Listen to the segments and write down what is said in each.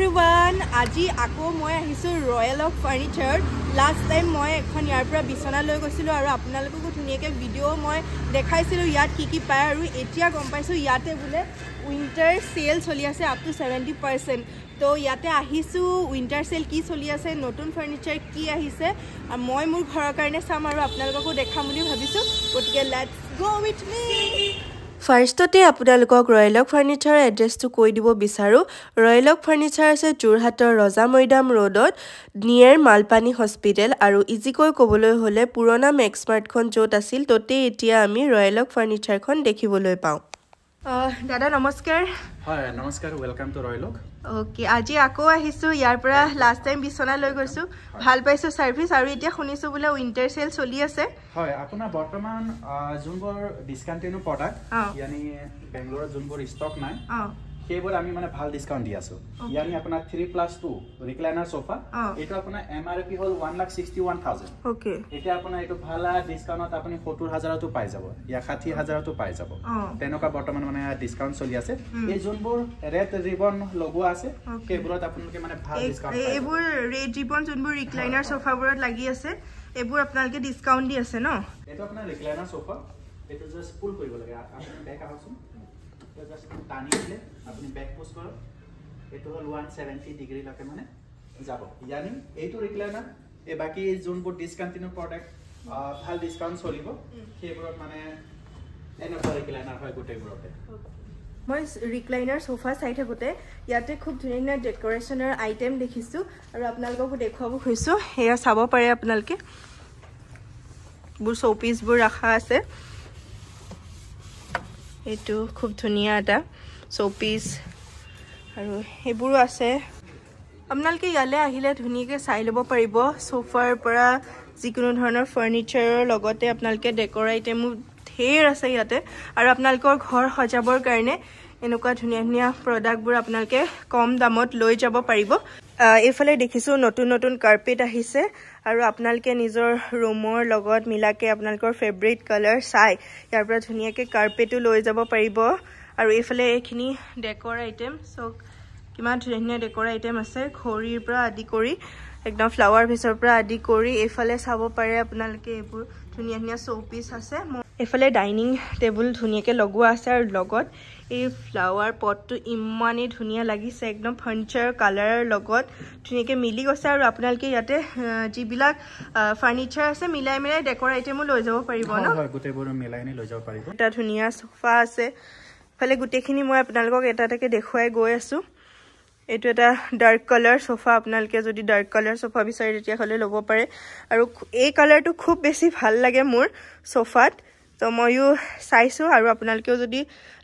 everyone, আজি আকৌ মই আহিছো royal of furniture last time মই এখন ইয়াৰ পৰা বিছনা লৈ গৈছিলো আৰু আপোনালোককো ধুনীয়াকৈ ভিডিও মই দেখাইছিলো ইয়াত কি পায় আৰু এতিয়া গম পাইছো ইয়াতে বোলে উইন্টাৰ সেল চলি আছে আপ টু 70%। তো ইয়াতে আহিছো উইন্টাৰ সেল কি চলি আছে, নতুন ফাৰ্নিচাৰ কি আহিছে মই মোৰ ঘৰৰ কাৰণে চাম আৰু আপোনালোককো দেখাম বুলি ভাবিছো। গতিকে লেটস গো উইথ মি। ফাৰ্ষ্টতে আপোনালোকক ৰয়েলক ফাৰ্নিচাৰ এড্ৰেছটো কৈ দিব বিচাৰোঁ। ৰয়েলক ফাৰ্নিচাৰ আছে যোৰহাটৰ ৰজা মৈদাম ৰোডত নিয়েৰ মালপানী হস্পিটেল আৰু ইজিকৈ ক'বলৈ হ'লে পুৰণা মেক্সমাৰ্টখন য'ত আছিল ততে এতিয়া আমি ৰয়েলক ফাৰ্নিচাৰখন দেখিবলৈ পাওঁ। দাদা নমস্কাৰ। হয় নমস্কাৰ, ওয়েলকাম টু ৰয়েলক। ওকে, আজি আকৌ আহিছোঁ ইয়াৰ পৰা লাষ্ট টাইম বিছনা লৈ গৈছোঁ, ভাল পাইছোঁ ছাৰ্ভিচ আৰু এতিয়া শুনিছোঁ বোলে উইন্টাৰ সেল চলি আছে। হয়, আপোনাৰ বৰ্তমান যোনবোৰ ডিসকাউন্টিনো প্ৰডাক্ট ইয়ানি বেংগলোৰত যোনবোৰ ষ্টক নাই সেইবোৰ আমি মানে ভাল ডিসকাউন্ট দি আছো। ইয়ানি আপোনাৰ 3+2 ৰিক্লাইনাৰ সোফা, এটা আপোনাৰ এমআৰপি হল 1,61,000। ওকে, এটা আপোনাৰ এইটো ভাল ডিসকাউন্টত আপুনি 70,000 তো পাই যাব, ইয়া 60,000 তো পাই যাব। তেনেকা বৰ্তমান মানে ডিসকাউন্ট চলি আছে। এই যোনবোৰ ৰেড ৰিবন লগোৱা আছে সেইবোৰত আপোনালোকে মানে ভাল ডিসকাউন্ট পাই। এইবোৰ ৰেড ৰিবন যোনবোৰ ৰিক্লাইনাৰ সোফাবোৰত লাগি আছে এইবোৰ আপোনালোকে ডিসকাউন্ট দি আছে ন? এটা আপোনাৰ ৰিক্লাইনাৰ সোফা, এটা জাস্ট পুল কৰিব লাগে। আপুনি বেক আহকচোন, জাস্ট টানি দিলে আপুনি বেক পুশ কৰক, এটো হল 170 ডিগ্ৰী লকে মানে যাব। ইয়ানি এইটো ৰিক্লাইনাৰ এই বাকি যোনবোৰ ডিসকাউন্টিনো প্ৰডাক্ট ভাল ডিসকাউন্ট চলিব সেইবোৰত মানে এনেকুৱা ৰিক্লাইনাৰ হয় গোটেইবোৰতে। মই ৰিক্লাইনাৰ সোফা চাই থাকোঁতে ইয়াতে খুব ধুনীয়া ডেকৰেশ্যনৰ আইটেম দেখিছোঁ আৰু আপোনালোককো দেখুৱাব খুজিছোঁ। সেয়া চাব পাৰে আপোনালোকে, এইবোৰ শ্ব'পিচবোৰ ৰখা আছে। এইটো খুব ধুনীয়া এটা শ্ব'পিচ আৰু সেইবোৰো আছে। আপোনালোকে ইয়ালৈ আহিলে ধুনীয়াকৈ চাই ল'ব পাৰিব, সোফাৰ পৰা যিকোনো ধৰণৰ ফাৰ্নিচাৰৰ লগতে আপোনালোকে ডেকৰ আইটেমো ঢেৰ আছে ইয়াতে আৰু আপোনালোকৰ ঘৰ সজাবৰ কাৰণে এনেকুৱা ধুনীয়া প্ৰডাক্টবোৰ আপোনালোকে কম দামত লৈ যাব পাৰিব। এইফালে দেখিছোঁ নতুন কাৰ্পেট আহিছে আৰু আপোনালোকে নিজৰ ৰুমৰ লগত মিলাকে আপোনালোকৰ ফেভৰেট কালাৰ চাই ইয়াৰ পৰা ধুনীয়াকৈ কাৰ্পেটো লৈ যাব পাৰিব। আৰু এইফালে এইখিনি ডেকৰ আইটেম চক কিমান ধুনীয়া ডেকৰ আইটেম আছে, ঘড়ীৰ পৰা আদি কৰি একদম ফ্লাৱাৰ ভিছৰ পৰা আদি কৰি এইফালে চাব পাৰে আপোনালোকে এইবোৰ ধুনীয়া শ্ব'পিচ আছে। এইফালে ডাইনিং টেবুল ধুনীয়াকৈ লগোৱা আছে আৰু লগত এই ফ্লাৱাৰ পটটো ইমানেই ধুনীয়া লাগিছে, একদম ফাৰ্নিচাৰ কালাৰৰ লগত ধুনীয়াকৈ মিলি গৈছে আৰু আপোনালোকে ইয়াতে যিবিলাক ফাৰ্নিচাৰ আছে মিলাই ডেকৰ আইটেমো লৈ যাব পাৰিব ন? হয়, গোটেইবোৰ মিলাই লৈ যাব পাৰিব। এটা ধুনীয়া সোফা আছে, ফালে গোটেইখিনি মই আপোনালোকক এটাকে দেখুৱাই গৈ আছোঁ। এইটো এটা ডাৰ্ক কালাৰ সোফা, আপোনালোকে যদি ডাৰ্ক কালাৰ সোফা বিচাৰে তেতিয়াহ'লে ল'ব পাৰে আৰু এই কালাৰটো খুব বেছি ভাল লাগে মোৰ সোফাত, তো ময়ো চাইছোঁ আৰু আপোনালোকেও যদি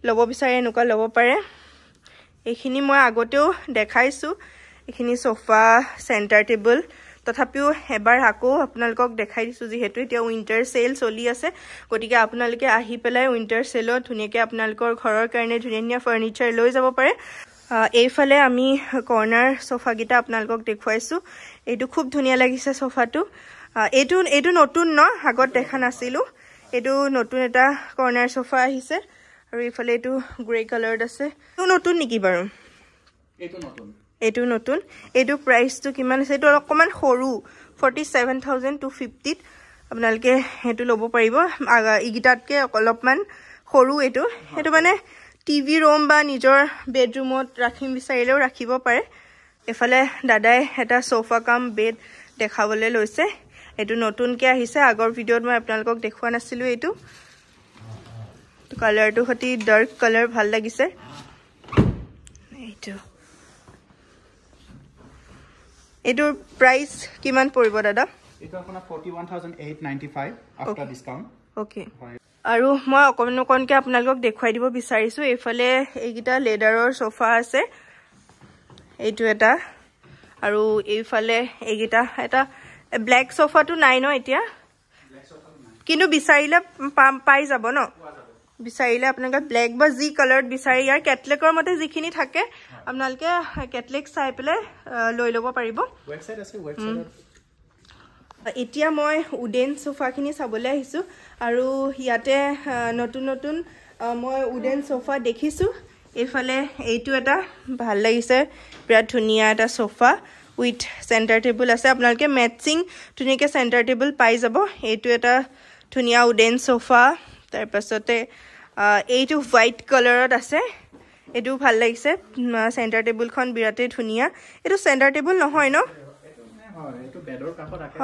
ল'ব বিচাৰে এনেকুৱা ল'ব পাৰে। এইখিনি মই আগতেও দেখাইছোঁ, এইখিনি সোফা চেণ্টাৰ টেবুল, তথাপিও এবাৰ আকৌ আপোনালোকক দেখাই দিছোঁ যিহেতু এতিয়া উইণ্টাৰ সেল চলি আছে। গতিকে আপোনালোকে আহি পেলাই উইণ্টাৰ সেলত ধুনীয়াকৈ আপোনালোকৰ ঘৰৰ কাৰণে ধুনীয়া ফাৰ্নিচাৰ লৈ যাব পাৰে। এইফালে আমি কৰ্নাৰ সোফাকেইটা আপোনালোকক দেখুৱাইছোঁ, এইটো খুব ধুনীয়া লাগিছে সোফাটো। এইটো নতুন ন, আগত দেখা নাছিলোঁ। এইটো নতুন এটা কৰ্নাৰ সোফা আহিছে আৰু এইফালে এইটো গ্ৰে কালাৰত আছে। এইটো নতুন নেকি বাৰু? এইটো নতুন। এইটো প্ৰাইচটো কিমান আছে? এইটো অকণমান সৰু, 47,250 আপোনালোকে সেইটো ল'ব পাৰিব। এইকেইটাতকৈ অলপমান সৰু এইটো মানে টিভি ৰুম বা নিজৰ বেডৰুমত ৰাখিম বিচাৰিলেও ৰাখিব পাৰে। এইফালে দাদাই এটা সোফা কাম বেড দেখাবলৈ লৈছে, এইটো নতুনকৈ আহিছে, আগৰ ভিডিঅ'ত মই আপোনালোকক দেখুওৱা নাছিলোঁ। এইটো কালাৰটো সৈতে ডাৰ্ক কালাৰ ভাল লাগিছে। এইটোৰ প্ৰাইচ কিমান পৰিব দাদা? এইটো আপোনাৰ 41,895 আফটাৰ ডিসকাউন্ট। ওকে, আৰু মই অকণকৈ আপোনালোকক দেখুৱাই দিব বিচাৰিছোঁ। এইফালে এইকেইটা লেডাৰৰ সোফা আছে, এইটো এটা আৰু এইফালে এইকেইটা। এটা ব্লেক সোফাটো নাই ন এতিয়া, কিন্তু বিচাৰিলে পাই যাব ন? বিচাৰিলে আপোনালোকে ব্লেক বা যি কালাৰত বিচাৰে, ইয়াৰ কেটলেকৰ মতে যিখিনি থাকে আপোনালোকে কেটলেক চাই পেলাই লৈ ল'ব পাৰিব। এতিয়া মই উডেন সোফাখিনি চাবলৈ আহিছোঁ আৰু ইয়াতে নতুন মই উডেন সোফা দেখিছোঁ। এইফালে এইটো এটা ভাল লাগিছে বিৰাট ধুনীয়া এটা সোফা উইথ সেন্টাৰ টেবুল আছে আপোনালোকে ম্যাচিং ধুনীয়াকৈ সেন্টাৰ টেবুল পাই যাব এইটো এটা ধুনীয়া উডেন সোফা তাৰ পাছতে এইটো হোৱাইট কালাৰত আছে এইটো ভাল লাগিছে সেন্টাৰ টেবুলখন বিৰাটে ধুনীয়া এইটো সেন্টাৰ টেবুল নহয় ন এইটো বেডৰ কাষত ৰাখে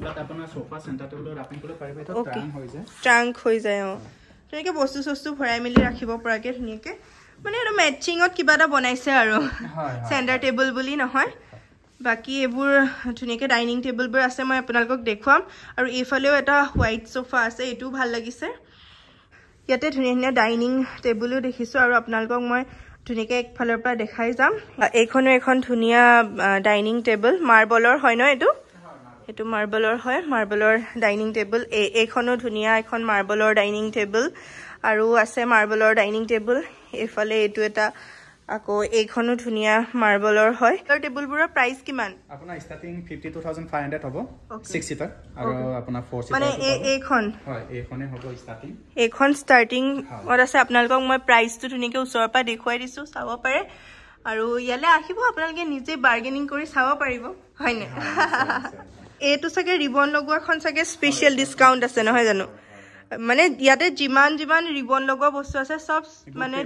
বাট আপোনাৰ সোফা সেন্টাৰ টেবুলত ৰাখিব পাৰিব এটা ট্ৰাংক হৈ যায় তেনেকৈ বস্তু সস্তু ভৰাই মেলি ৰাখিব পৰাকৈ ধুনীয়াকৈ মানে এটা ম্যাচিঙত কিবা এটা বনাইছে আৰু সেন্টাৰ টেবুল বুলি নহয় বাকি এবোৰ ধুনীয়াকৈ ডাইনিং টেবুলবোৰ আছে মই আপোনালোকক দেখুৱাম আৰু এইফালেও এটা হোৱাইট সোফা আছে এইটো ভাল লাগিছে ইয়াতে ধুনীয়া ধুনীয়া ডাইনিং টেবুলো দেখিছোঁ আৰু আপোনালোকক মই ধুনীয়াকৈ একফালৰ পৰা দেখাই যাম এইখনো এখন ধুনীয়া ডাইনিং টেবুল মাৰ্বলৰ হয় ন এইটো মাৰ্বলৰ হয় মাৰ্বলৰ ডাইনিং টেবুল এইখনো ধুনীয়া এখন মাৰ্বলৰ ডাইনিং টেবুল আৰু আছে মাৰ্বলৰ ডাইনিং টেবুল এইফালে এইটো এটা আকৌ এইখনো ধুনীয়া মাৰ্বলৰ হয় আৰু টেবুলবোৰৰ প্ৰাইস কিমান আপোনাৰ ষ্টাৰ্টিং 52500 হ'ব 6 সিটাৰ আৰু আপোনাৰ 4 সিটাৰ মানে এইখন হয় এইখনে হ'ব ষ্টাৰ্টিং এইখন ষ্টাৰ্টিং অত আছে আপোনালোকক মই প্ৰাইসটো ধুনীয়াকৈ ওচৰৰ পৰা দেখুৱাই দিছো চাব পাৰে আৰু ইয়ালে আহিব আপোনালোকে নিজে বাৰ্গেনিং কৰি চাব পাৰিব হয় নে এইটো সকে ৰিবন লগোৱাখন সকে স্পেশাল ডিসকাউন্ট আছে নহয় জানো মানে ইয়াতে যিমান ৰিবন লগোৱা বস্তু আছে সব মানে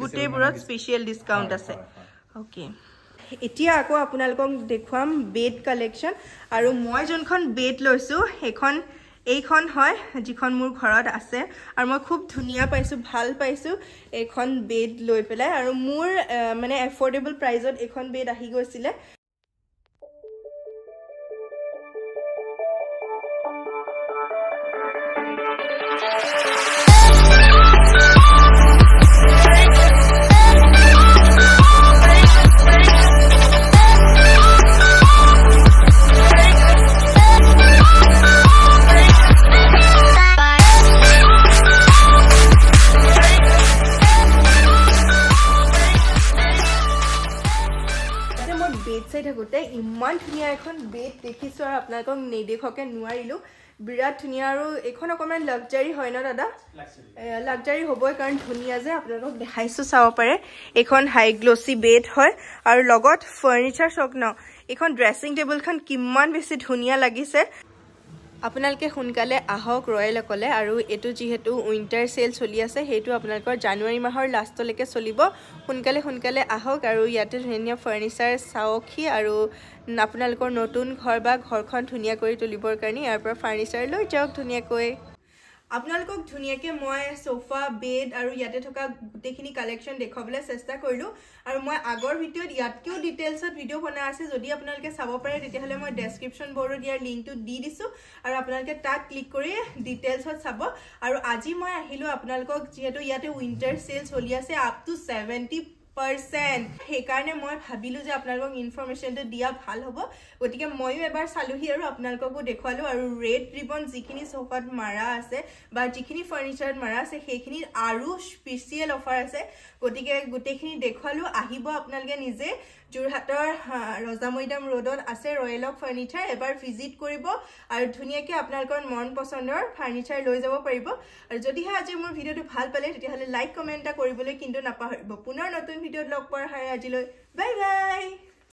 গুটেবোৰত স্পেশাল ডিসকাউন্ট আছে ওকে এতিয়া আকৌ আপোনালোকক দেখুৱাম বেড কালেকশন আৰু মই যোনখন বেড লৈছো এইখন হয় যিখন মোৰ ঘৰত আছে আৰু মই খুব ধুনীয়া পাইছো ভাল পাইছো এইখন বেড লৈ পেলাই আৰু মোৰ মানে এফৰ্ডেবল প্ৰাইজত এইখন বেড আহি গৈছিলে ইমান ধুনীয়া এখন বেড দেখিছো আৰু আপোনালোকক নেদেখকে নোৱাৰিলো বিৰাট ধুনীয়া আৰু এখন অকমান লাক্সাৰি হয় ন দাদা লাক্সাৰি হ'বই কাৰণ ধুনীয়া যে আপোনালোকক দেখাইছো চাব পাৰে এখন হাই গ্লসি বেড হয় আৰু লগত ফাৰ্নিচাৰ চক ন এখন ড্ৰেছিং টেবুলখন কিমান বেছি ধুনীয়া লাগিছে আপোনালোকে সোনকালে আহক ৰয়েল অকলে আৰু এটো যেহেতু উইন্টাৰ সেল চলি আছে হেতু আপোনালোকৰ জানুৱাৰী মাহৰ লাষ্টলৈকে চলিব সোনকালে আহক আৰু ইয়াতে ধুনীয়া ফাৰ্নিচাৰ চাওকি আৰু আপোনালোকৰ নতুন ঘৰ বা ঘৰখন ধুনীয়া কৰি তুলিবৰ কাৰণে ইয়াৰ পৰা ফাৰ্নিচাৰ লৈ যাওক ধুনীয়াকৈ আপোনালোকক ধুনীয়াকৈ মই সোফা বেড আৰু ইয়াতে থকা গুটেখিনি কালেকশন দেখাবলৈ চেষ্টা কৰিলো আৰু মই আগৰ ভিডিঅ'ত ইয়াতকেও ডিটেইলছত ভিডিঅ' বনাই আছে যদি আপোনালোকে চাব পাৰে তেতিয়াহলে মই ডেসক্ৰিপচন বৰ্ডত ইয়াৰ লিংকটো দি দিছো আৰু আপোনালোকে তাত ক্লিক কৰি ডিটেইলছত চাব আৰু আজি মই আহিলো আপোনালোকক যেহেতু ইয়াতে উইন্টাৰ সেল চলি আছে আপ টু 70% সেইকাৰণে মই ভাবিলো যে আপোনালোকক ইনফৰমেশনটো দিয়া ভাল হ'ব গতিকে মইও এবাৰ চালুহি আৰু আপোনালোককো দেখুৱালো আৰু ৰেড ৰিবন যিখিনি সোফাত মাৰা আছে বা যিখিনি ফাৰ্নিচাৰত মাৰা আছে সেইখিনি আৰু স্পেশাল অফাৰ আছে গতিকে গুটেখিনি দেখুৱালো আহিব আপোনালোকে নিজে জুৰহাটৰ ৰজামৈদাম ৰোডত আছে ৰয়েল ফাৰ্নিচাৰ এবাৰ ভিজিট কৰিব আৰু ধুনীয়াকৈ আপোনালোকৰ মন পছন্দৰ ফাৰ্নিচাৰ লৈ যাব পাৰিব আৰু যদিহে আজি মোৰ ভিডিঅ'টো ভাল পালে তেতিয়াহলে লাইক কমেন্ট কৰিবলৈ কিন্তু নাপাহৰিব পুনৰ নতুন ভিডিঅ'ত লগ পোৱাৰ হাৰে আজিলৈ বাই বাই